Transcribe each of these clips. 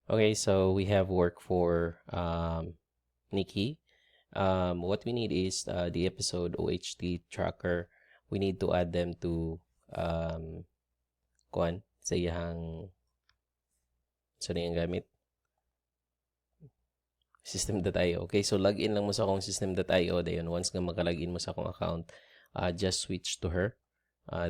Okay, so we have work for Nikki. What we need is the episode OHT tracker. We need to add them to um, kuan sa iyang sa iyang gamit system.io. Okay, so login lang mo sa akong system.io. Dayon, once nga maka-login mo sa akong account, just switch to her.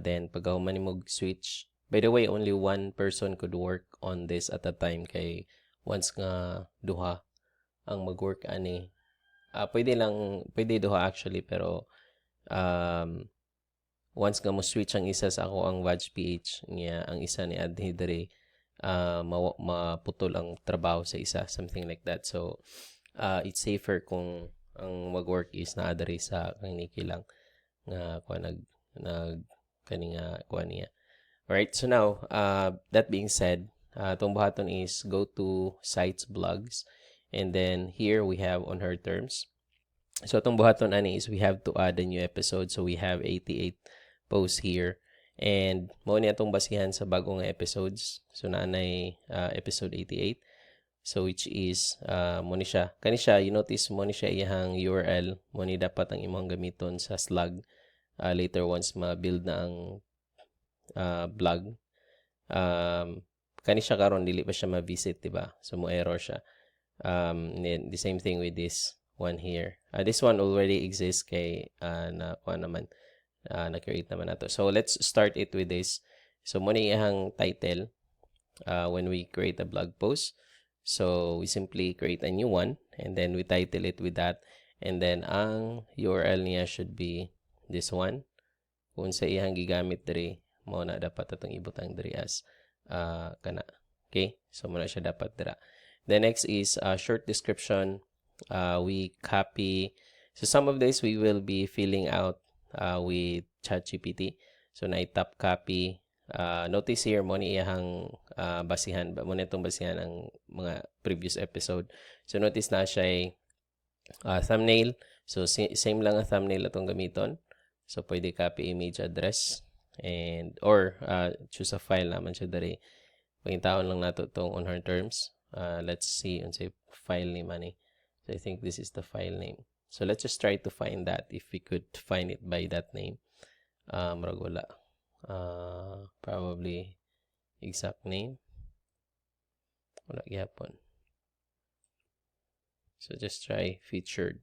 Then, pag man mo switch, by the way, only one person could work on this at a time kay once nga duha ang mag-work ani. Pwede duha actually, pero um, once nga mo switch ang isa sa ako ang Vag PH niya, ang isa ni Adhi dere, maputol ang trabaho sa isa, something like that. So, it's safer kung ang mag-work is naa dere sa kang Nikki lang nga kuha nag kani nga kuha niya. Alright, so now, that being said, itong buhaton is go to sites blogs, and then here we have on her terms. So itong buhaton ani is we have to add a new episode. So we have 88 posts here. And mo ni atong basihan sa bagong episodes. So naanay episode 88. So which is mo ni siya. Kani siya, you notice mo ni siya iyang URL. Mo ni dapat ang imong gamiton sa Slug. Later once ma-build na ang blog. Kani siya karon dili pa siya ma-visit, diba? So mo error siya. The same thing with this one here. This one already exists kay na kuha naman na-create naman nato. So let's start it with this. So muna iyang title when we create a blog post. So we simply create a new one and then we title it with that, and then ang URL niya should be this one. Kung sa iyang gigamit diri mo na dapat atong ibutang diri as kana. Okay? So muna siya dapat dira. The next is short description. We copy. So some of this we will be filling out with ChatGPT. So na-tap copy. Notice here mo ni iyang basihan. Mo na itong basihan ang mga previous episode. So notice na siya thumbnail. So same lang ang thumbnail atong gamiton. So pwede copy image address and or choose a file naman siya dari. Pangitaon lang nato tong on her terms. Let's see unsay file name ani. So I think this is the file name. So let's just try to find that if we could find it by that name. Murag wala. Probably exact name. Wala gyapon. So just try featured.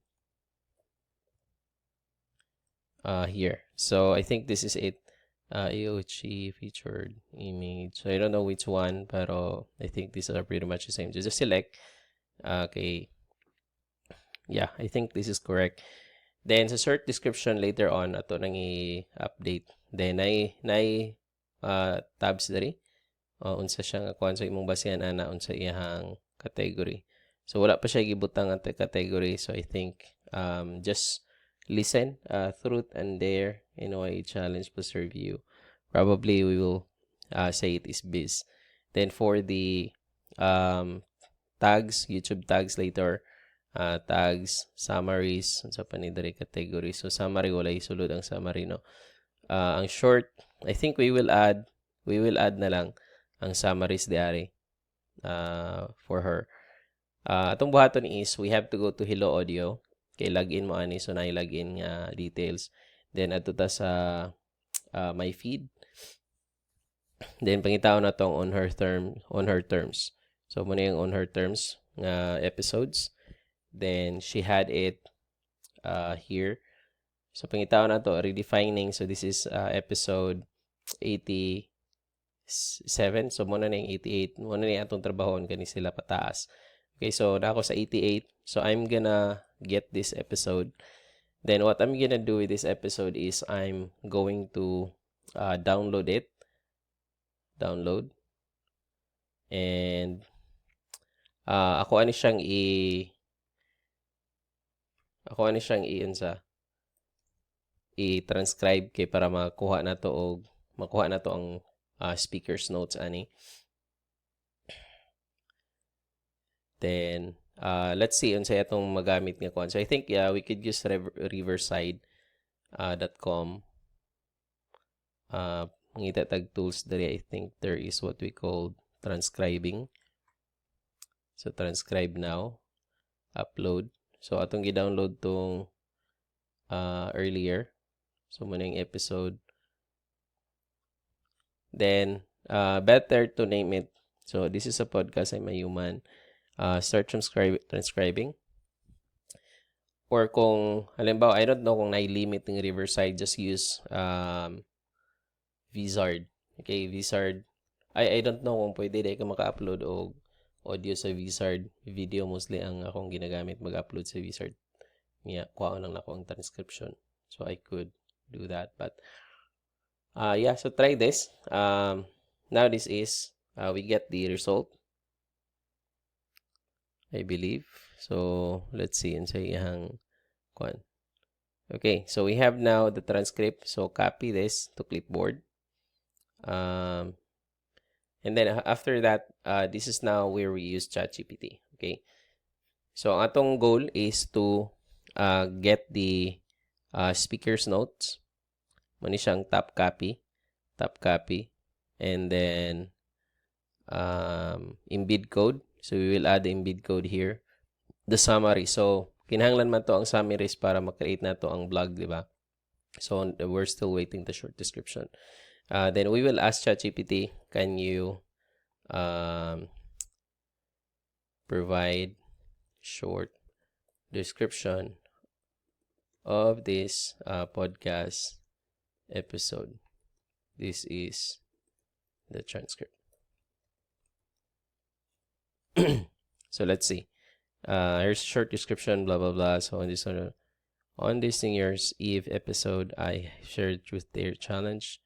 Here. So I think this is it. AOC featured image. So I don't know which one, pero I think these are pretty much the same. Just select. Okay. Yeah, I think this is correct. Then sa short description later on ato nang i-update. Then tabs diri. Unsa siya nga kuan sa imong basihan ana unsa iyang category. So wala pa siya gibutang ang category. So I think just listen, truth and dare, a challenge plus review. Probably we will say it is biz. Then for the tags, YouTube tags later, tags, summaries, sa pa ni diri category. So summary wala isulod ang summary no. Ang short, I think we will add na lang ang summaries diari for her. Atong buhaton is we have to go to Hello Audio. Kay login mo ani so na login nga details. Then adto ta sa my feed. Then pangitaon na tong on her terms. So muna yung on her terms nga episodes. Then she had it here. So pangitaon na to redefining. So this is episode 87. So muna na yung 88. Muna na yung atong trabahon kani sila pataas. Okay, so na ako sa 88. So I'm gonna get this episode. Then what I'm gonna do with this episode is I'm going to download it. Download. And ako ani siyang i-transcribe kay para makuha na to ang speaker's notes ani. Then let's see unsay atong magamit nga kuan. So I think we could use riverside.com. Mangita tag tools diri. I think there is what we call transcribing. So transcribe now, upload. So atong gi-download tong earlier. So muna yung episode. Then better to name it. So this is a podcast, I'm a human. Start transcribing. Or kung, halimbawa, I don't know kung nai-limit ng Riverside, just use Vizard. Okay, Vizard. I don't know kung pwede dahil ka maka-upload o audio sa Vizard. Video mostly ang akong ginagamit mag-upload sa Vizard. Yeah, kuha ko lang ako ang transcription. So I could do that. But, yeah, so try this. Now this is, we get the result, I believe. So, let's see. And say, okay, so we have now the transcript. So, copy this to clipboard. And then, after that, this is now where we use ChatGPT. Okay. So, atong goal is to get the speaker's notes. Muna siyang top copy. And then, embed code. So, we will add the embed code here. The summary. So, kinahanglan man to ang summaries para makreate na to ang blog, di ba? So, we're still waiting the short description. Then, we will ask ChatGPT, can you provide short description of this podcast episode? This is the transcript. So, let's see. Here's a short description, blah, blah, blah. So, on this New Year's Eve episode, I shared Truth Dare Challenge.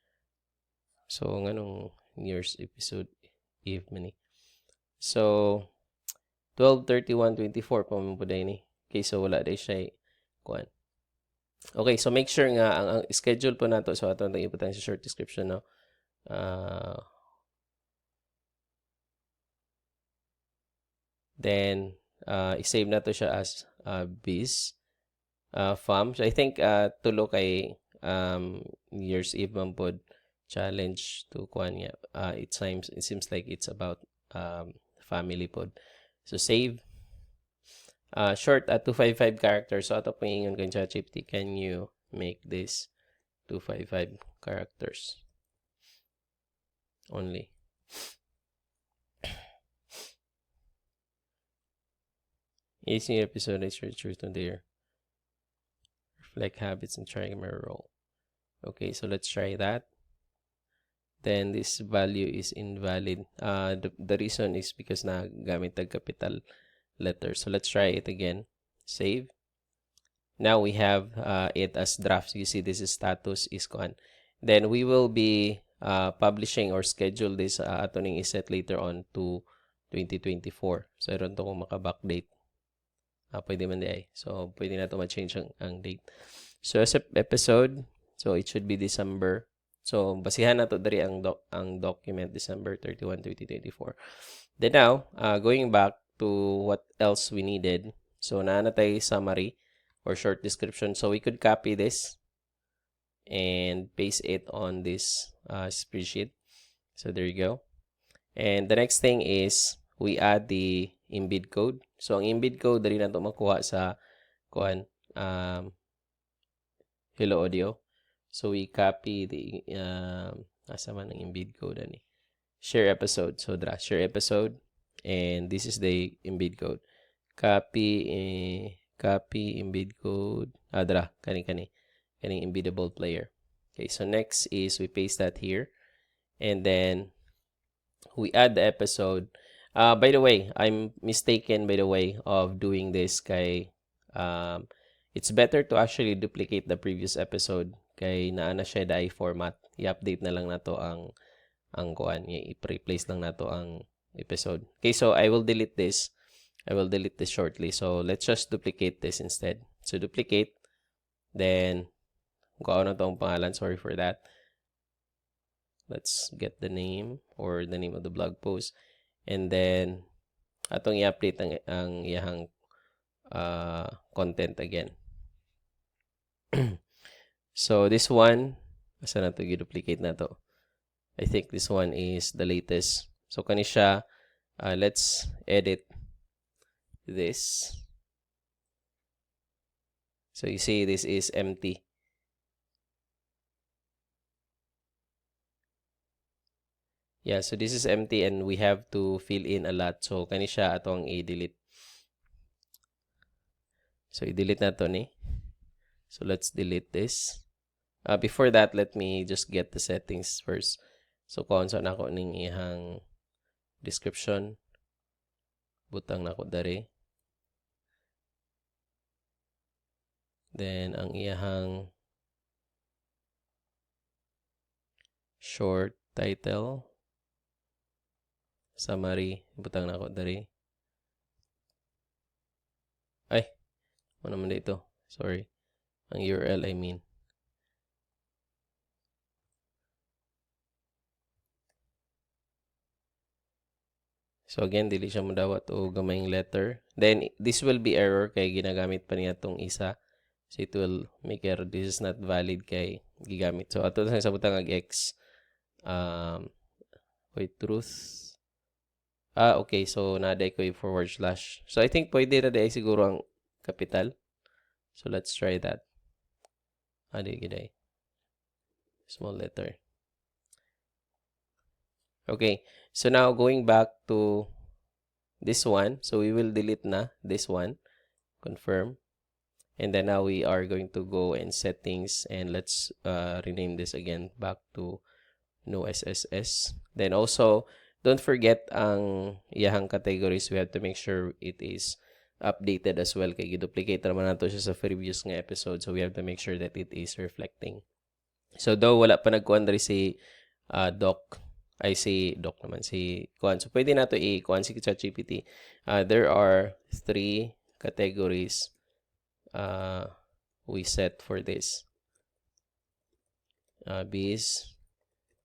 So, nganong New Year's episode Eve mani? So, 12/31/24 pa man po ni. Okay, so wala day siya kuan. Okay, so make sure nga ang schedule po nato, so ato nang ibutan sa short description, no. Then i-save na to siya as biz fam. So I think tulo kay New Year's Eve man pod challenge to kuan niya. It seems like it's about family pod. So save. Short at 255 characters. So ato pong ingon kay ChatGPT, can you make this 255 characters only? Each new episode is truth on there. Reflect habits and try a mirror role. Okay, so let's try that. Then this value is invalid. The reason is because na gamit tag capital letter. So let's try it again. Save. Now we have it as drafts. You see this is status is kuan. Then we will be publishing or schedule this ato ning iset later on to 2024. So I don't know kung maka-backdate. Pwede man di ay. So pwede na to ma-change ang date. So as episode, so it should be December. So basihan na to diri ang document December 31, 2024. Then now, going back to what else we needed. So naanatay summary or short description. So we could copy this and paste it on this spreadsheet. So there you go. And the next thing is we add the embed code. So ang embed code dali na to makuha sa kuan Hello Audio. So we copy the asa man ang embed code ani. Share episode. So share episode, and this is the embed code. Copy embed code. Kani embeddable player. Okay, so next is we paste that here, and then we add the episode. By the way, I'm mistaken by the way of doing this kay it's better to actually duplicate the previous episode kay naa na siya dai format. I-update na lang nato ang kuan, i-replace lang nato ang episode. Okay, so I will delete this. Shortly. So let's just duplicate this instead. So duplicate, then kuha na to ang pangalan, sorry for that. Let's get the name or the name of the blog post. And then, atong i-update ang iyahang content again. So, this one, asa na to, i-duplicate na to. I think this one is the latest. So, kani siya, let's edit this. So you see this is empty. Yeah, so this is empty and we have to fill in a lot. So kani siya atong i-delete. So i-delete na to ni. So let's delete this. Before that, let me just get the settings first. So kung saan ako ning ihang description, butang na ko dari. Then ang ihang short title, summary, butang na ko dari. Ay, ano naman dito? Sorry. Ang URL, I mean. So again, dili siya modawat o gamayng letter. Then this will be error kay ginagamit pa niya tong isa. So it will make error. This is not valid kay gigamit. So ato sa butang ag X. Wait, truth. Okay. So naday ko yung forward slash. So I think pwede na day siguro ang capital. So let's try that. Di giday. Small letter. Okay. So now going back to this one. So we will delete na this one. Confirm. And then now we are going to go in settings and let's rename this again back to no SSS. Then also, don't forget ang iyahang categories. We have to make sure it is updated as well. Kaya giduplicate naman nato siya sa previous nga episode. So we have to make sure that it is reflecting. So though wala pa nagkuhan rin si Doc, ay si Doc naman, si Kuan. So pwede nato i-kuhan si ChatGPT. There are 3 categories we set for this. Biz,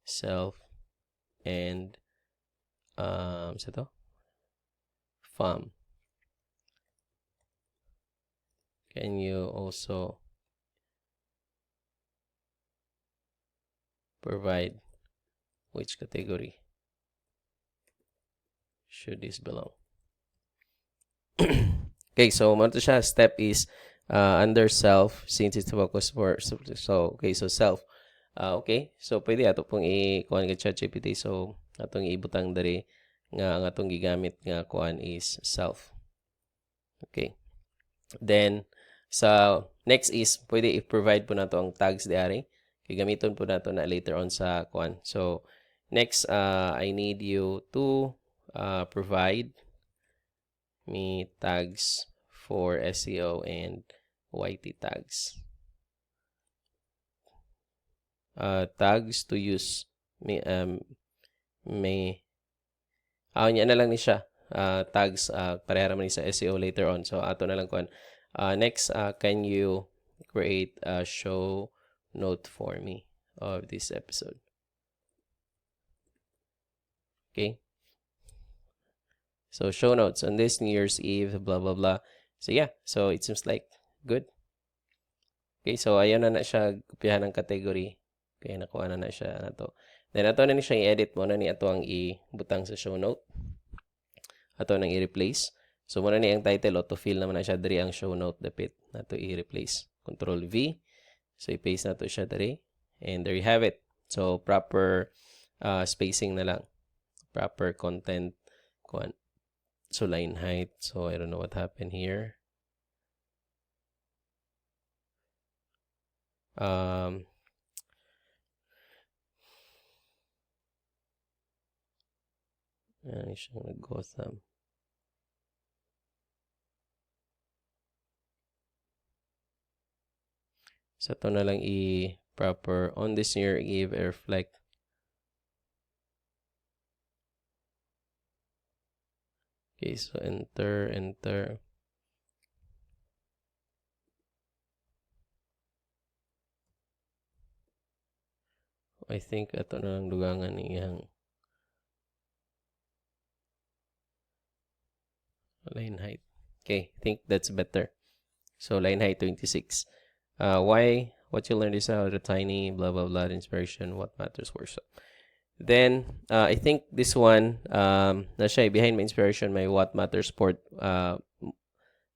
self, and sa to? Farm. Can you also provide which category should this belong? Okay, so mo to siya. Step is under self since it's focus for so okay, so self. Okay, so pwede ato pong i-kuhan ka ChatGPT. So atong ibutang dari nga ang atong gigamit nga kuhan is self. Okay. Then sa next is pwede i-provide po nato ang tags diari. Kay gamiton po nato na later on sa kuhan. So next I need you to provide me tags for SEO and YT tags. Tags to use may niya na lang ni siya. Tags pareha naman ni sa SEO later on. So ato na lang kuan. Next, can you create a show note for me of this episode? Okay. So show notes on this New Year's Eve, blah blah blah. So yeah, so it seems like good. Okay, so ayan na siya kopiyahan ng category. Okay, nakuha na siya na to. Then ato na ni siya i-edit mo na ni ato ang ibutang sa show note. Ato nang i-replace. So muna ni ang title autofill naman na siya diri ang show note dapit nato i-replace. Control V. So i-paste nato siya diri and there you have it. So proper spacing na lang. Proper content kuan. So line height. So I don't know what happened here. Yan siyang nag-Gotham. So ito na lang i-proper on this New Year Eve reflect. Okay, so enter. I think ito na lang dugangan niyang line height. Okay, I think that's better. So line height 26. Why? What you learned is how the tiny blah blah blah inspiration. What matters worship. Then, I think this one, na siya, behind my inspiration, my What Matters Sport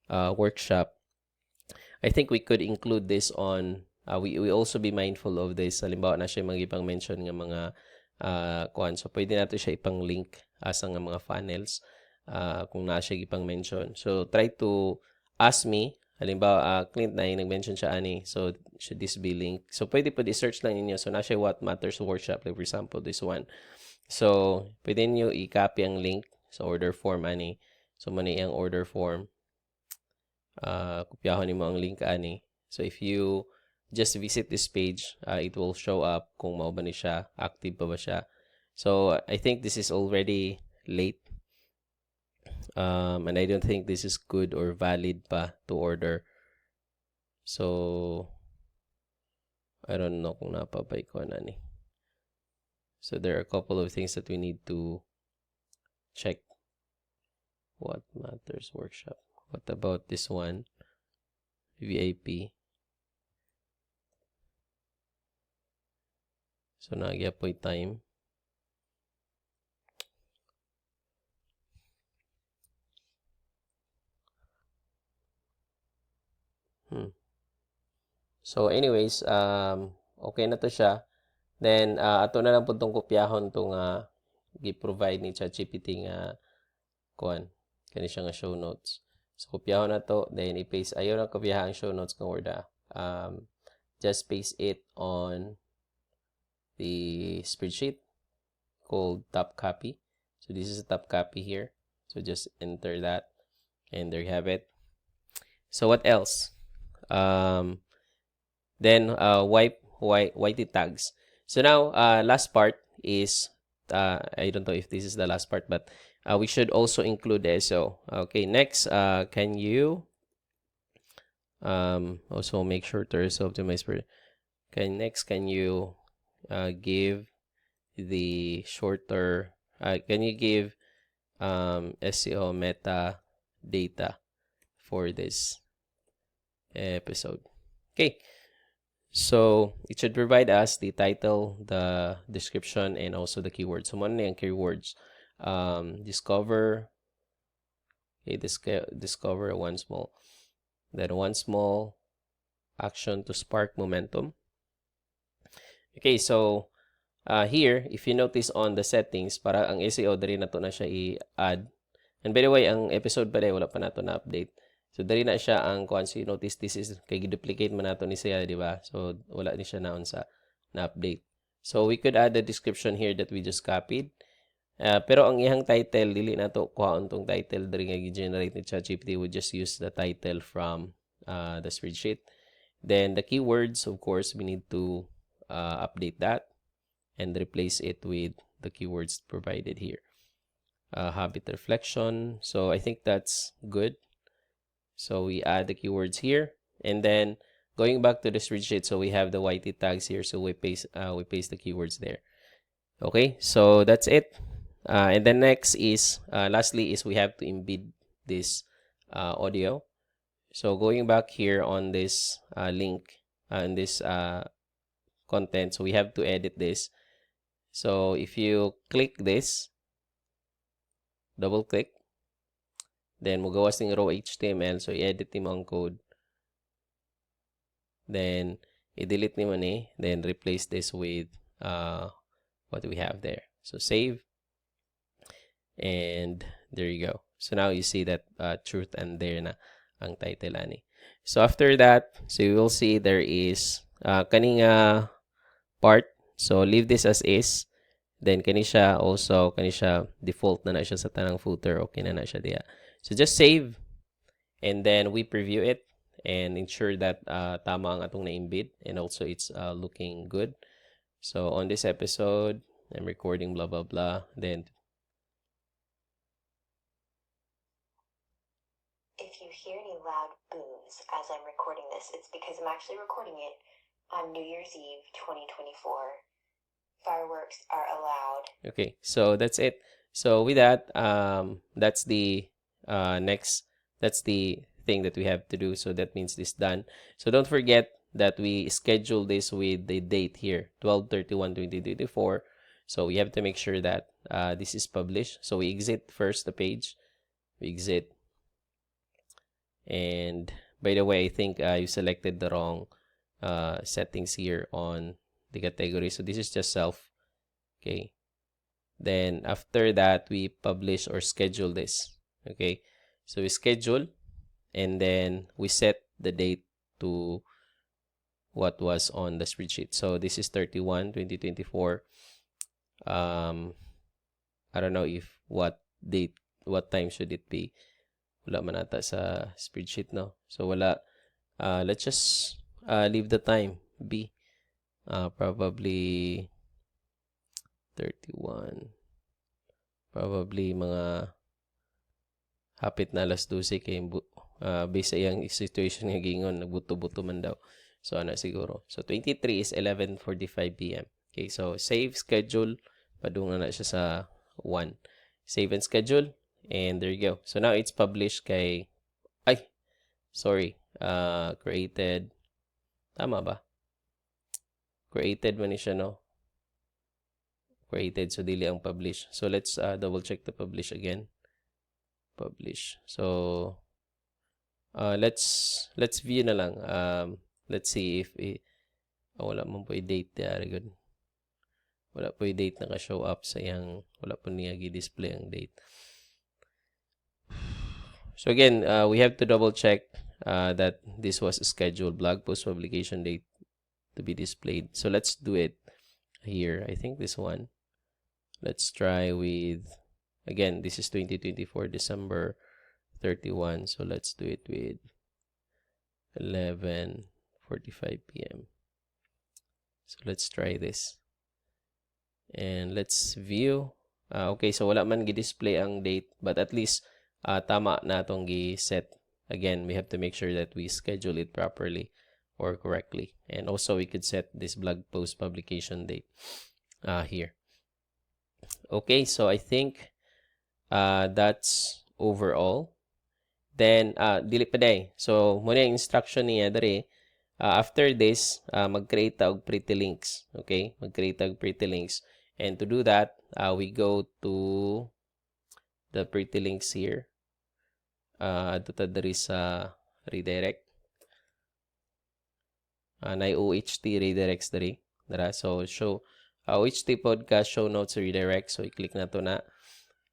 workshop. I think we could include this on, we also be mindful of this. Halimbawa na siya mag-ipang mention ng mga kuan. So, pwede natin siya ipang link asa nga mga funnels kung na siya ipang mention. So, try to ask me. Halimbawa, Clint na nag-mention siya ani. So, should this be linked? So, pwede po i-search lang ninyo. So, na siya What Matters Workshop. Like, for example, this one. So, pwede nyo i-copy ang link sa order form ani. So, mani ang order form. Kopyahon mo ang link ani. So, if you just visit this page, it will show up kung mao ba ni siya, active pa ba siya. So, I think this is already late. And I don't think this is good or valid pa to order. So, I don't know kung napabay ko na ni. So, there are a couple of things that we need to check. What Matters Workshop. What about this one? VIP. So, nagya po time. So, anyways, okay na to siya. Then, ato na lang po itong kopyahon itong gi-provide ni ChatGPT nga kuan. Kani siya nga show notes. So, kopyahon na to. Then, i-paste. Ayaw na kopyahan ang show notes ng Word. Just paste it on the spreadsheet called top copy. So, this is a top copy here. So, just enter that. And there you have it. So, what else? Then, wipe it tags. So, now, last part is, I don't know if this is the last part, but we should also include the SEO. Okay, next, can you also make sure to optimize for, can you give the shorter, can you give SEO meta data for this episode? Okay. So, it should provide us the title, the description, and also the keywords. So, muna yung keywords. Discover, okay, discover one small. Then, one small action to spark momentum. Okay, so, here, if you notice on the settings, para ang SEO, dari na to na siya i-add. And by the way, ang episode pa rin, wala pa na to na update. So, dari na siya ang kuan. So, you notice this is, kay duplicate man nato ni siya, di ba? So, wala ni siya naon sa na-update. So, we could add the description here that we just copied. Pero ang ihang title, dili na to kuhaon tong title dari nga gi-generate ni ChatGPT. We just use the title from the spreadsheet. Then, the keywords, of course, we need to update that and replace it with the keywords provided here. Habit reflection. So, I think that's good. So, we add the keywords here. And then, going back to the spreadsheet, so we have the YT tags here. So, we paste the keywords there. Okay, so that's it. And then next is, lastly, is we have to embed this audio. So, going back here on this link, in this content, so we have to edit this. So, if you click this, double click, then magawas ng raw HTML. So, i-edit mo ang code. Then, i-delete mo ni. Then, replace this with what we have there. So, save. And there you go. So, now you see that truth and there na ang title ani. So, after that, so you will see there is kaning part. So, leave this as is. Then, kani siya also, kani siya default na siya sa tanang footer. Okay na siya diya. So, just save, and then we preview it and ensure that tama ang atong na-embed, and also it's looking good. So, on this episode, I'm recording blah, blah, blah. Then, if you hear any loud booms as I'm recording this, it's because I'm actually recording it on New Year's Eve 2024. Fireworks are allowed. Okay, so that's it. So, with that, that's the that's the thing that we have to do. So that means this done. So don't forget that we schedule this with the date here, 12/31/2024. So we have to make sure that this is published. So we exit first the page. We exit. And by the way, I think you selected the wrong settings here on the category. So this is just self. Okay. Then after that, we publish or schedule this. Okay. So we schedule, and then we set the date to what was on the spreadsheet. So this is 31, 2024. I don't know if what date, what time should it be. Wala man ata sa spreadsheet, no? So wala. Let's just leave the time B. Probably 31. Probably mga hapit na alas 12 kay based sa iyang situation nga gingon, nagbuto-buto man daw. So ano siguro. So 23 is 11:45 p.m. Okay, so save schedule, padung na siya sa 1. Save and schedule, and there you go. So now it's published kay created. Tama ba? Created man ni siya, no? Created, so dili ang publish. So let's double check the publish again. Publish. So let's view na lang. Let's see if wala man po i-date there. Good. Wala po i-date naka-show up sa yang, wala po niya gi-display ang date. So again, we have to double check that this was a scheduled blog post publication date to be displayed. So let's do it here. I think this one. Let's try with, again, this is 2024 December 31. So let's do it with 11:45 p.m. So let's try this. And let's view. Okay, so wala man gi-display ang date, but at least tama na itong gi-set. Again, we have to make sure that we schedule it properly or correctly. And also, we could set this blog post publication date here. Okay, so I think that's overall. Then, dili pa day. So, muna yung instruction niya dere. After this, mag-create og pretty links. Okay, mag-create og pretty links. And to do that, we go to the pretty links here. Ito dere sa redirect. Na OHT redirects dere. So, show OHT podcast show notes redirect. So, i-click na to na.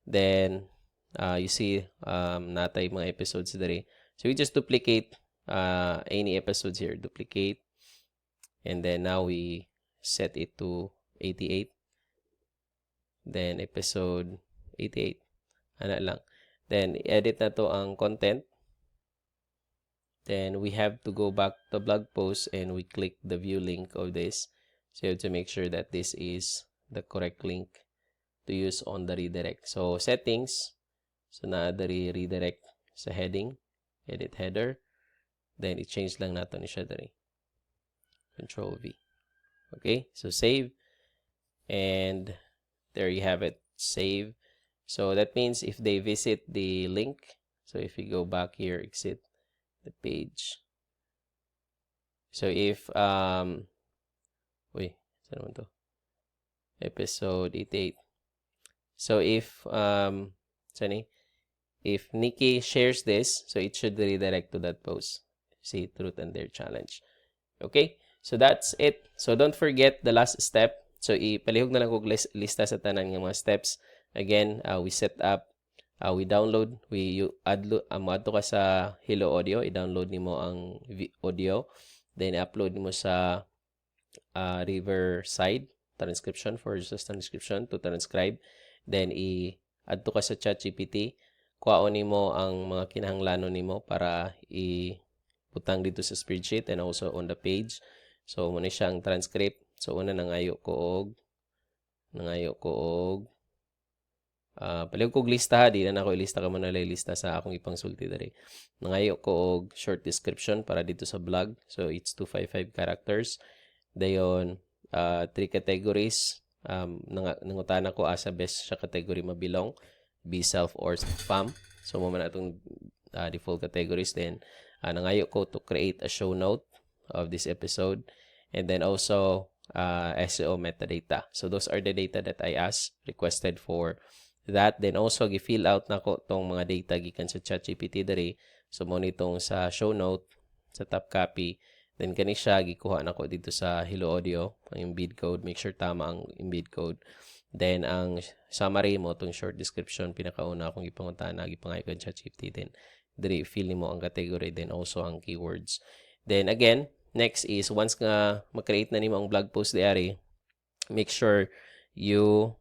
Then, you see natay mga episodes dere. So, we just duplicate any episodes here. Duplicate. And then, now we set it to 88. Then, episode 88. Ano lang. Then, edit na to ang content. Then, we have to go back to blog post and we click the view link of this. So, you have to make sure that this is the correct link to use on the redirect. So, settings. So, na-dari redirect sa heading. Edit header. Then, i-change lang nato ni siya dari. Control V. Okay? So, save. And, there you have it. Save. So, that means if they visit the link, so if you go back here, exit the page. So, if, saan naman to? Episode 88. So, if, if Nikki shares this, so it should redirect to that post. See, Truth and Dare Challenge. Okay? So, that's it. So, don't forget the last step. So, ipalihog na lang kong lista sa tanan ng mga steps. Again, we set up, we download, you add to ka sa Hello Audio, i-download nimo ang audio, then upload nimo sa Riverside transcription for just transcription to transcribe, then i-add to ka sa ChatGPT, kuhaon nimo ang mga kinahanglanon nimo para iputang dito sa spreadsheet and also on the page. So, muna siyang transcript. So, una nangayo ko og palihog kog lista ha, di na ako ilista ka mo na lista sa akong ipangsulti dere. Nangayo ko og short description para dito sa blog. So, it's 255 characters. Dayon, 3 categories. Nangutana ko asa best sa category mabilong, be self or spam. So, mo man atong default categories. Then, nangayo ko to create a show note of this episode. And then also, SEO metadata. So those are the data that I requested for that. Then also gi-fill out nako tong mga data gikan sa ChatGPT diri. So mo nitong sa show note sa top copy. Then kani siya gikuha nako dito sa Hello Audio ang embed code. Make sure tama ang embed code. Then ang summary mo tong short description pinakauna akong ipangutana gipangay ko sa ChatGPT. Then diri fill nimo ang category, then also ang keywords. Then again, next is once nga mag-create na nimo ang blog post diari, make sure you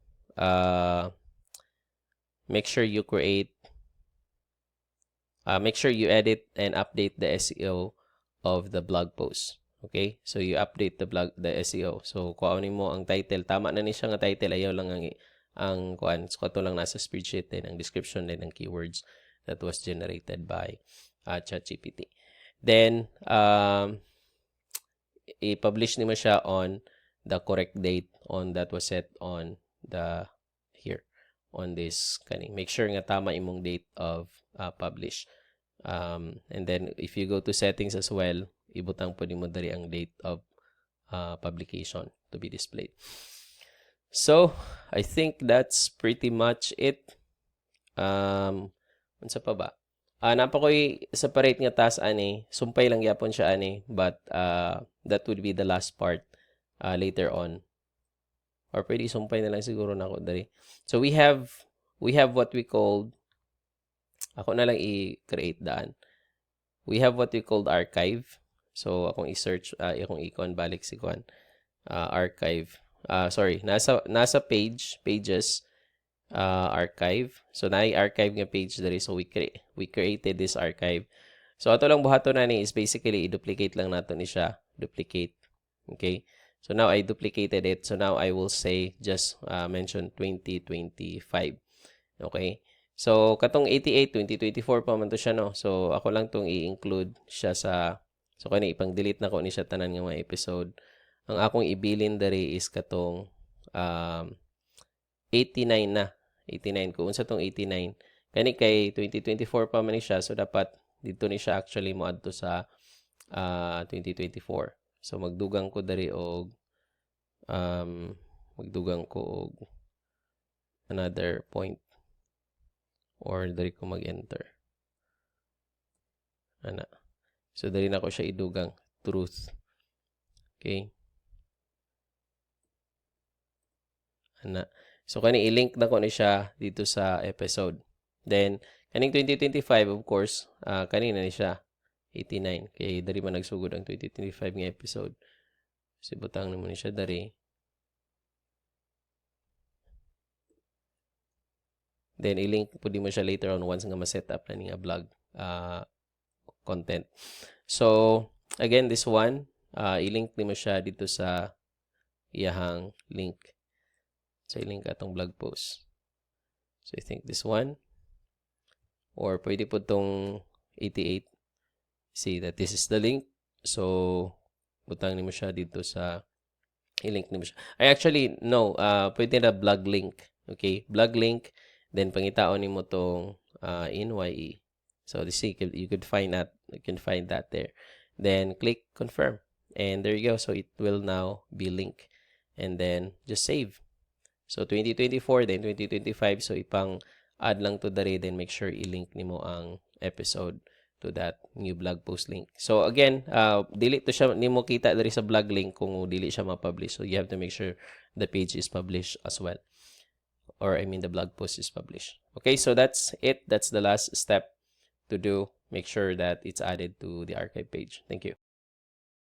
edit and update the SEO of the blog post. Okay? So you update the SEO. So kuhanin mo ang title, tama na ni siya nga title, ayaw lang ang kuan. So kato lang nasa spreadsheet din ang description din ang keywords that was generated by ChatGPT. Then i-publish nimo siya on the correct date on that was set on the here on this kaning. Make sure nga tama imong date of publish. And then if you go to settings as well, ibutang po nimo diri ang date of publication to be displayed. So I think that's pretty much it. Unsa pa ba? Napakoy separate nga task ani, sumpay lang yapon siya ani, but that would be the last part later on. Or pwede sumpay na lang siguro nako dali. So we have what we called, ako na lang i-create daan. We have what we called archive. So akong i-search, akong i-con balik si kuan archive. Nasa pages archive. So na-archive nga page diri. So we created this archive. So ato lang buhaton na ni is basically i-duplicate lang nato ni siya. Duplicate. Okay? So now I duplicated it. So now I will say just mention 2025. Okay? So katong 88 2024 pa man to siya no. So ako lang tong i-include siya sa, so kani ipang-delete na ko ni siya tanan nga mga episode. Ang akong ibilin diri is katong 89 na. 89 ko unsa tong 89 kani kay 2024 pa man ni siya, so dapat dito ni siya actually mo adto sa 2024. So magdugang ko diri og another point or diri ko mag-enter ana. So diri na ko siya idugang truth. Okay, ana. So kani i-link na ko ni siya dito sa episode. Then kaning 2025 of course, kanina ni siya 89 kay dari man nagsugod ang 2025 nga episode. So butang nimo ni siya dari. Then i-link pud mo siya later on once nga ma-set up na ni nga blog content. So again, this one, i-link nimo siya dito sa iyahang link. So, i-link atong blog post. So, I think this one. Or, pwede po itong 88. See that this is the link. So, butang nimo siya dito sa, i-link nimo siya. No. Pwede na blog link. Okay? Blog link. Then, pangitaon nimo itong NYE. So, you could find that. You can find that there. Then, click confirm. And there you go. So, it will now be linked. And then, just save. So 2024 then 2025, so ipang add lang to diri, then make sure i-link nimo ang episode to that new blog post link. So again, dili to siya nimo kita diri sa blog link kung dili siya ma-publish. So you have to make sure the page is published as well. Or I mean the blog post is published. Okay, so that's it. That's the last step to do. Make sure that it's added to the archive page. Thank you.